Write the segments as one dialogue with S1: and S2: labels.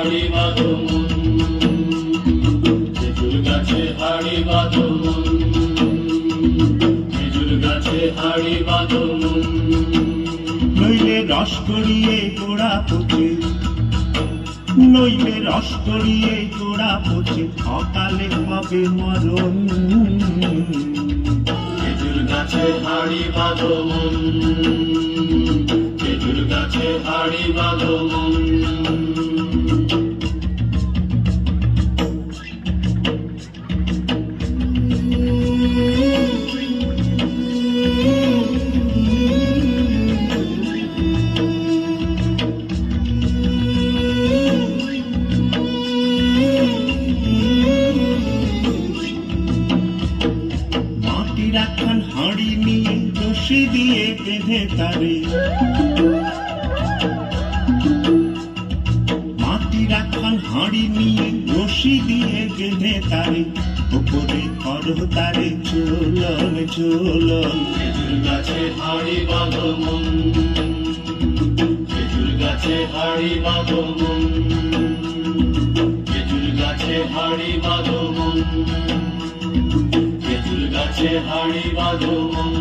S1: হাড়ি বাঁধো মন, খেজুর গাছে হাড়ি বাঁধো মন, খেজুর গাছে হাড়ি বাঁধো মন।
S2: নইলে রস গড়িয়ে গোড়া পচে, নইলে রস গড়িয়ে গোড়া পচে, অকালে হবে মরণ।
S1: খেজুর গাছে হাড়ি বাঁধো মন, খেজুর গাছে হাড়ি বাঁধো মন।
S2: রাখান হাঁড়ি নিয়ে রশি দিয়ে বেঁধে তারে, মাটি রাখান হাঁড়ি নিয়ে রশি দিয়ে বেঁধে তারে, উপরে করো তারে চলন চলন।
S1: খেজুর গাছে হাড়ি বাঁধো মন, খেজুর গাছে হাড়ি বাঁধো মন, খেজুর গাছে হাড়ি বাঁধো মন, খেজুর গাছে হাড়ি বাঁধো মন।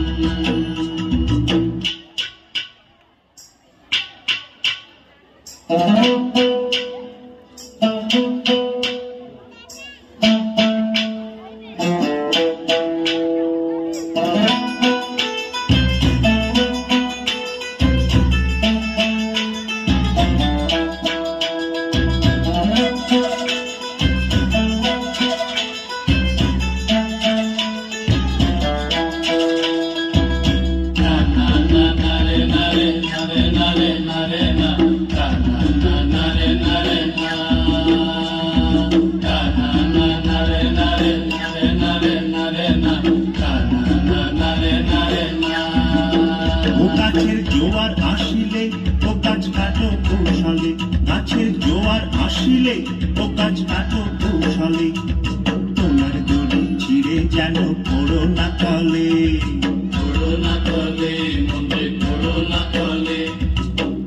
S2: গাছের জোয়ার আসিলে ও গাছ কাটো কৌশলে, গাছের জোয়ার আসিলে ও গাছ কাটো কৌশলে, তোমার দড়ি ছিঁড়ে যেন পড়ো না তলে।
S1: পড়ো না তলে মন্দির, পড়ো না তলে,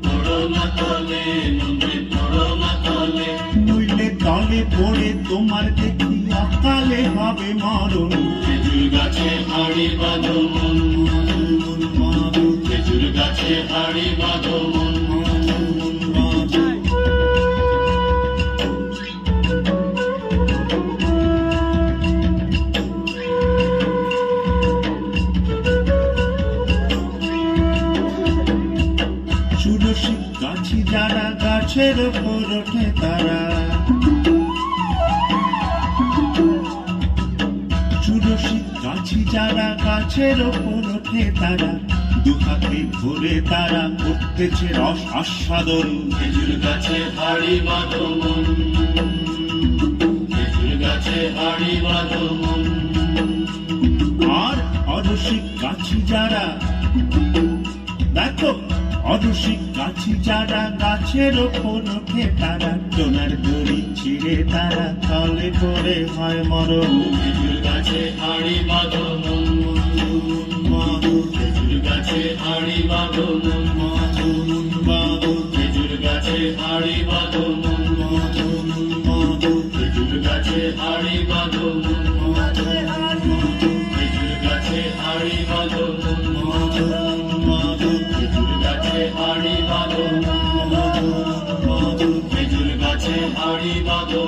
S1: পড়ো না তলে মন্দির, পড়ো না তলে।
S2: নইলে তলে পড়ে তোমার দেখি অকালে হবে মরণ।
S1: খেজুর গাছে হাড়ি বাঁধো মন, খেজুর গাছে হাড়ি বাঁধো মন।
S2: সুরসিক গাছি যারা গাছের ওপর ওঠে তারা, সুরসিক গাছি যারা গাছের ওপর ওঠে তারা, দুহাতে ধরে তারা করতেছে রস আস্বাদন।
S1: খেজুর গাছে হাড়ি বাঁধো মন, খেজুর গাছে হাড়ি বাঁধো মন।
S2: আর অরসিক গাছি যারা, দেখো অরসিক গাছি যারা গাছের ওপর ওঠে তারা, টোনার দড়ি ছিঁড়ে তারা তলে পড়ে হয় মরণ।
S1: খেজুর গাছে হাড়ি বাঁধো মন, খেজুর গাছে হাড়ি বাঁধো মন, খেজুর গাছে হাড়ি বাঁধো মন, খেজুর গাছে হাড়ি বাঁধো মন, খেজুর গাছে হাড়ি বাঁধো মন, খেজুর গাছে হাড়ি বাঁধো মন, খেজুর গাছে হাড়ি বাঁধো।